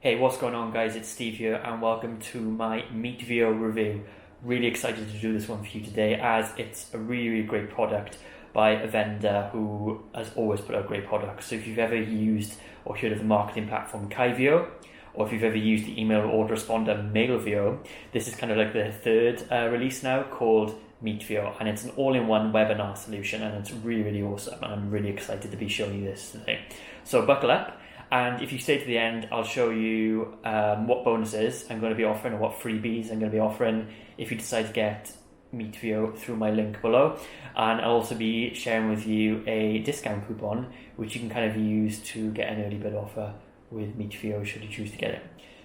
Hey, what's going on guys? It's Steve here and welcome to my Meetvio review. Really excited to do this one for you today as it's a really great product by a vendor who has always put out great products. So if you've ever used or heard of the marketing platform Meetvio, or if you've ever used the email autoresponder Meetvio, this is kind of like the third release now called Meetvio, and it's an all-in-one webinar solution and it's really awesome, and I'm really excited to be showing you this today. So buckle up. And if you stay to the end, I'll show you what bonuses I'm going to be offering or what freebies I'm going to be offering if you decide to get Meetvio through my link below. And I'll also be sharing with you a discount coupon which you can kind of use to get an early bird offer with Meetvio should you choose to get it.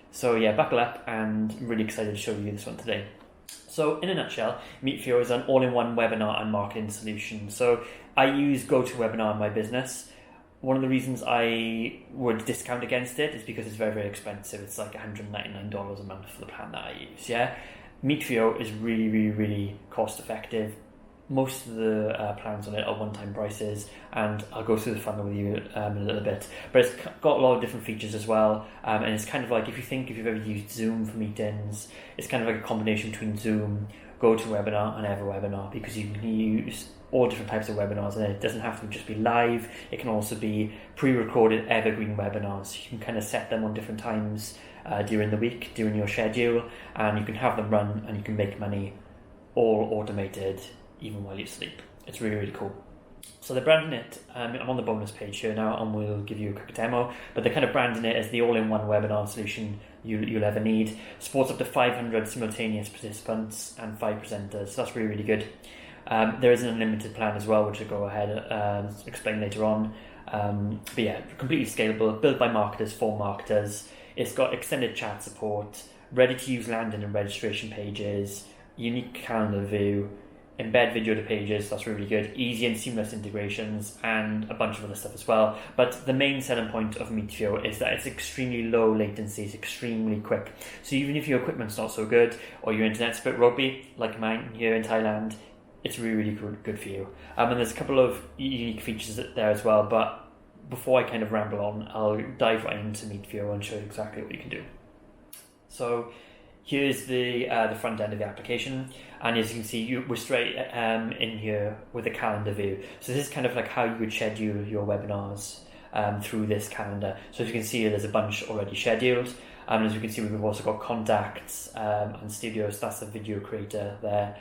So yeah, buckle up, and I'm really excited to show you this one today. So in a nutshell, Meetvio is an all-in-one webinar and marketing solution. So I use GoToWebinar in my business. One of the reasons I would discount against it is because it's very expensive. It's like $199 a month for the plan that I use. Yeah, Meetvio is really cost effective. Most of the plans on it are one-time prices, and I'll go through the funnel with you in a little bit. But it's got a lot of different features as well, and it's kind of like if you've ever used Zoom for meetings, it's kind of like a combination between Zoom, GoToWebinar, and EverWebinar, because you can use all different types of webinars, and it doesn't have to just be live. It can also be pre-recorded evergreen webinars. You can kind of set them on different times during the week, during your schedule, and you can have them run and you can make money all automated even while you sleep. It's really cool. So they're branding it, I'm on the bonus page here now and we'll give you a quick demo, but they're kind of branding it as the all-in-one webinar solution you'll ever need. Supports up to 500 simultaneous participants and 5 presenters, so that's really good. There is an unlimited plan as well, which I'll go ahead and explain later on. But yeah, completely scalable, built by marketers for marketers. It's got extended chat support, ready to use landing and registration pages, unique calendar view, embed video to pages, that's really good, easy and seamless integrations, and a bunch of other stuff as well. But the main selling point of Meetvio is that it's extremely low latency, it's extremely quick. So even if your equipment's not so good or your internet's a bit ropey, like mine here in Thailand, it's really good for you. And there's a couple of unique features there as well, but before I kind of ramble on, I'll dive right into Meetvio and show you exactly what you can do. So here's the front end of the application, and as you can see, we're straight in here with the calendar view. So this is kind of like how you would schedule your webinars through this calendar. So as you can see, there's a bunch already scheduled, and as you can see, we've also got contacts and studios. That's the video creator there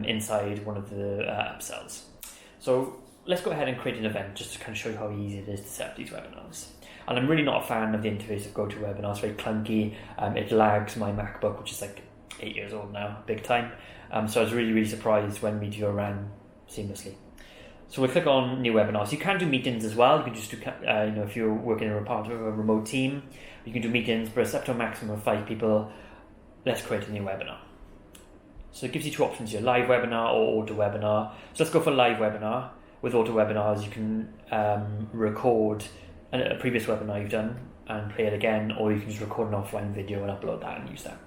inside one of the upsells. So let's go ahead and create an event just to kind of show you how easy it is to set up these webinars. And I'm really not a fan of the interface of GoToWebinar. It's very clunky. It lags my MacBook, which is like 8 years old now, big time. So I was really surprised when Meetvio ran seamlessly. So we'll click on new webinars. You can do meetings as well. You can just do, if you're working in a part of a remote team, you can do meetings, but it's up to a maximum of 5 people. Let's create a new webinar. So it gives you 2 options here, live webinar or auto webinar. So let's go for live webinar. With auto webinars, you can record a previous webinar you've done and play it again, or you can just record an offline video and upload that and use that.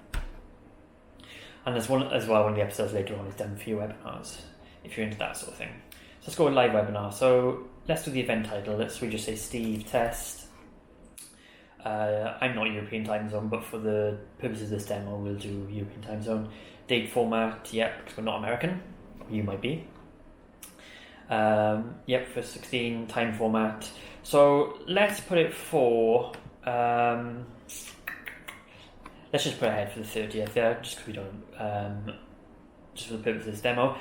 And there's one as well, one of the episodes later on is done for your webinars, if you're into that sort of thing. So let's go with live webinar. So let's do the event title. We just say Steve Test. I'm not European time zone, but for the purposes of this demo, we'll do European time zone. Date format, yep, because we're not American. You might be. Yep, for 16, time format. So let's put it for, let's just put ahead for the 30th there, just because we don't, just for the purpose of this demo.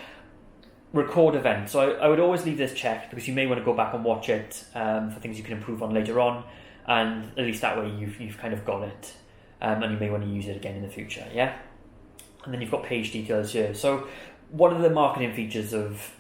Record event. So I would always leave this checked because you may want to go back and watch it for things you can improve on later on, and at least that way you've kind of got it, and you may want to use it again in the future, yeah? And then you've got page details here. So one of the marketing features of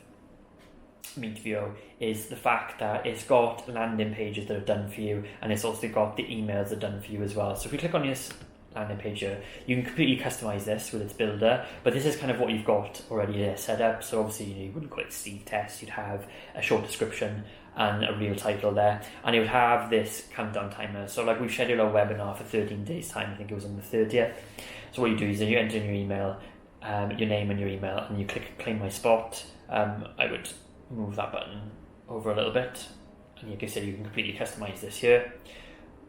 Meetvio is the fact that it's got landing pages that are done for you, and it's also got the emails that are done for you as well. So if we click on this landing page here, you can completely customize this with its builder, but this is kind of what you've got already there set up. So obviously you wouldn't call it Steve Test, you'd have a short description and a real title there, and it would have this countdown timer. So like we've scheduled our webinar for 13 days time, I think it was on the 30th. So what you do is you enter in your email, your name and your email, and you click claim my spot. I would move that button over a little bit, and like I said, you can completely customize this here.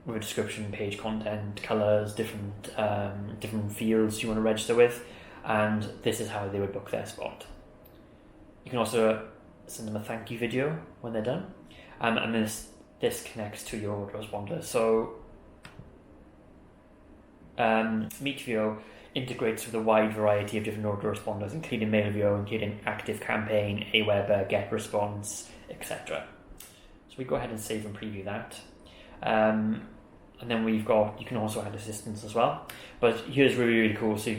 with a description, page content, colours, different fields you want to register with, and this is how they would book their spot. You can also send them a thank you video when they're done, and this connects to your autoresponder. So Meetvio integrates with a wide variety of different autoresponders, including Meetvio, including ActiveCampaign, Aweber, GetResponse, etc. So we go ahead and save and preview that. And then you can also add assistants as well. But here's really cool. So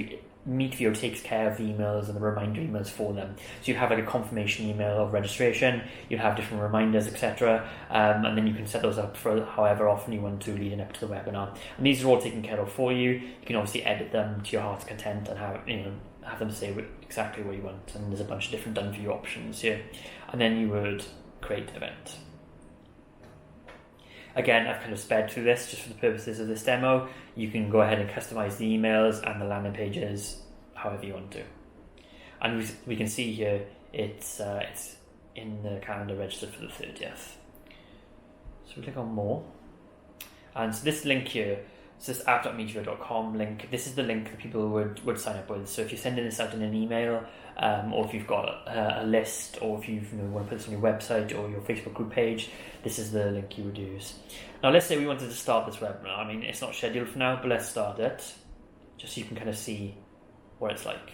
Meetvio takes care of the emails and the reminder emails for them. So you have like a confirmation email of registration, you have different reminders, etc. And then you can set those up for however often you want to leading up to the webinar. And these are all taken care of for you. You can obviously edit them to your heart's content and have them say exactly what you want. And there's a bunch of different done for you options here. And then you would create event. Again, I've kind of sped through this just for the purposes of this demo. You can go ahead and customize the emails and the landing pages however you want to. And we can see here it's in the calendar registered for the 30th. So we click on more. And so this link here, so this app.meetvio.com link, this is the link that people would sign up with. So if you're sending this out in an email, or if you've got a list, or if you want to put this on your website or your Facebook group page, this is the link you would use. Now let's say we wanted to start this webinar. I mean, it's not scheduled for now, but let's start it, just so you can kind of see what it's like.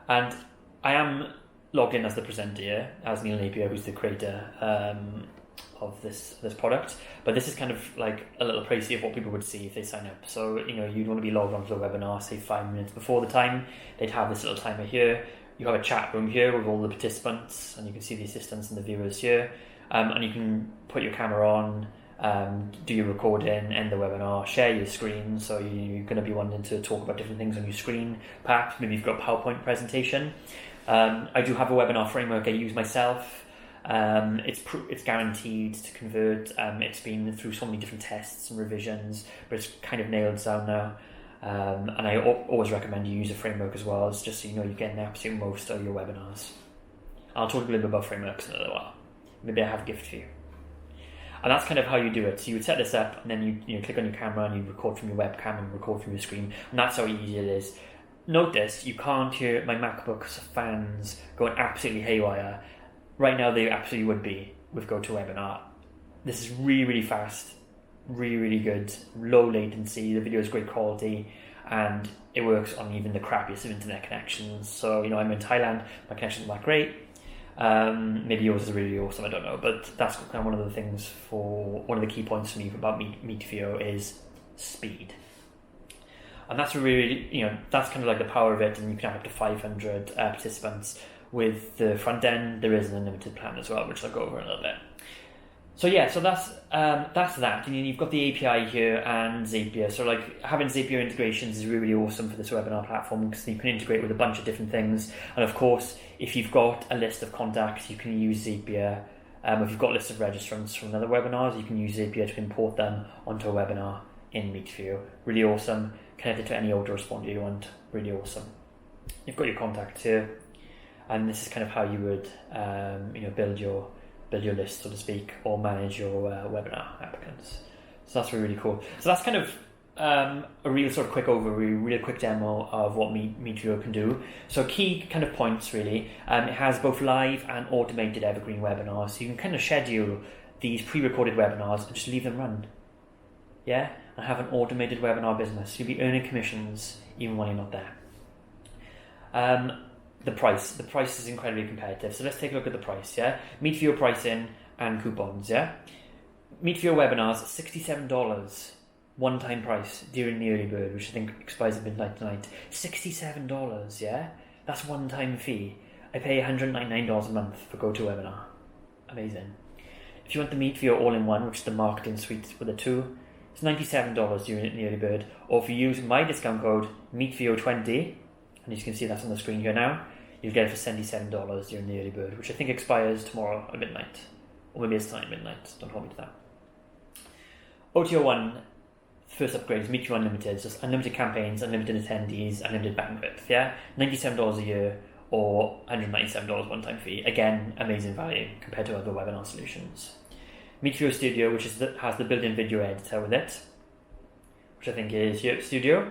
And I am logged in as the presenter here, as Neil Napier, who's the creator of this product, but this is kind of like a little précis of what people would see if they sign up. So you'd want to be logged onto the webinar, say 5 minutes before the time. They'd have this little timer here. You have a chat room here with all the participants, and you can see the assistants and the viewers here, and you can put your camera on, do your recording, end the webinar, share your screen. So you're going to be wanting to talk about different things on your screen. Perhaps maybe you've got a PowerPoint presentation. I do have a webinar framework I use myself. It's guaranteed to convert. It's been through so many different tests and revisions, but it's kind of nailed down now. And I always recommend you use a framework as well, just so you're getting the absolute most out of your webinars. I'll talk a little bit about frameworks in a little while. Maybe I have a gift for you. And that's kind of how you do it. So you would set this up, and then you click on your camera and you record from your webcam and record from your screen, and that's how easy it is. Notice you can't hear my MacBook's fans going absolutely haywire. Right now they absolutely would be with GoToWebinar. This is really, really fast, really, really good, low latency, the video is great quality, and it works on even the crappiest of internet connections. So, I'm in Thailand, my connection's not great. Maybe yours is really awesome, I don't know, but that's kind of one of the things one of the key points for me about Meetvio is speed. And that's really, that's kind of like the power of it, and you can have up to 500 participants. With the front end, there is an unlimited plan as well, which I'll go over in a little bit. So yeah, so that's that. And you've got the API here and Zapier. So like having Zapier integrations is really awesome for this webinar platform, because you can integrate with a bunch of different things. And of course, if you've got a list of contacts, you can use Zapier. If you've got a list of registrants from other webinars, you can use Zapier to import them onto a webinar in Meetvio. Really awesome. Connect it to any autoresponder you want. Really awesome. You've got your contacts here. And this is kind of how you would, build your list, so to speak, or manage your webinar applicants. So that's really cool. So that's kind of a real sort of quick overview, real quick demo of what Meetvio can do. So key kind of points really. It has both live and automated evergreen webinars. So you can kind of schedule these pre-recorded webinars and just leave them run. Yeah, and have an automated webinar business. You'll be earning commissions even when you're not there. The price is incredibly competitive. So let's take a look at the price, yeah? Meetvio pricing and coupons, yeah? Meetvio webinars, $67, one-time price during the early bird, which I think expires at midnight tonight. $67, yeah? That's one-time fee. I pay $199 a month for GoToWebinar. Amazing. If you want the Meetvio all-in-one, which is the marketing suite with the two, it's $97 during the early bird. Or if you use my discount code, Meetvio20, and you can see that's on the screen here now, you'll get it for $77 during the early bird, which I think expires tomorrow at midnight. Or maybe it's tonight at midnight, don't hold me to that. OTO1, first upgrade is Meetvio Unlimited, just unlimited campaigns, unlimited attendees, unlimited bandwidth, yeah? $97 a year or $197 one-time fee. Again, amazing value compared to other webinar solutions. Meetvio Studio, which has the built-in video editor with it, which I think is your Studio.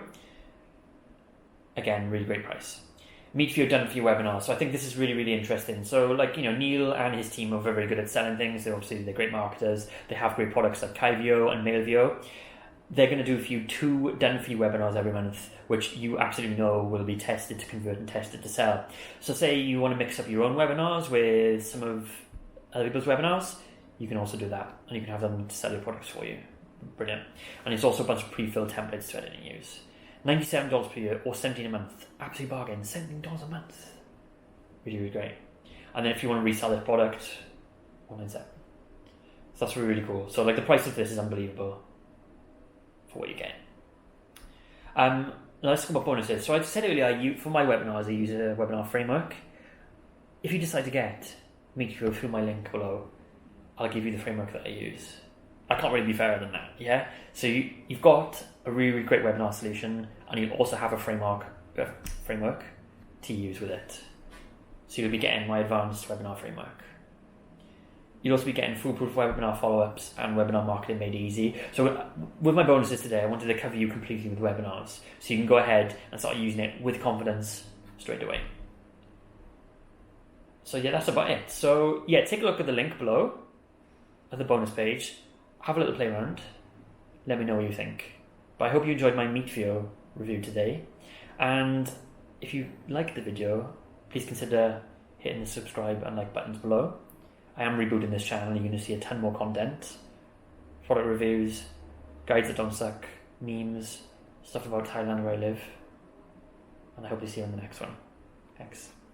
Again, really great price. Meetvio done for your webinar. So I think this is really, really interesting. So Neil and his team are very, very good at selling things. They're great marketers. They have great products like Kyvio and Meetvio. They're going to do for you 2 done for you webinars every month, which you absolutely know will be tested to convert and tested to sell. So say you want to mix up your own webinars with some of other people's webinars, you can also do that, and you can have them to sell your products for you. Brilliant. And it's also a bunch of pre-filled templates to edit and use. $97 per year or $17 a month. Absolute bargain. $17 a month. Really, really great. And then if you want to resell this product, $197. So that's really, really cool. So the price of this is unbelievable for what you get. Now let's talk about bonuses. So I said earlier, for my webinars, I use a webinar framework. If you decide to get Meetvio through my link below, I'll give you the framework that I use. I can't really be fairer than that, yeah? So you've got a really, really great webinar solution, and you also have a framework to use with it. So you'll be getting my advanced webinar framework. You'll also be getting foolproof webinar follow-ups and webinar marketing made easy. So with my bonuses today, I wanted to cover you completely with webinars. So you can go ahead and start using it with confidence straight away. So yeah, that's about it. So yeah, take a look at the link below at the bonus page. Have a little play around. Let me know what you think. But I hope you enjoyed my Meetvio review today. And if you liked the video, please consider hitting the subscribe and like buttons below. I am rebooting this channel. You're going to see a ton more content. Product reviews, guides that don't suck, memes, stuff about Thailand where I live. And I hope to see you on the next one. Thanks.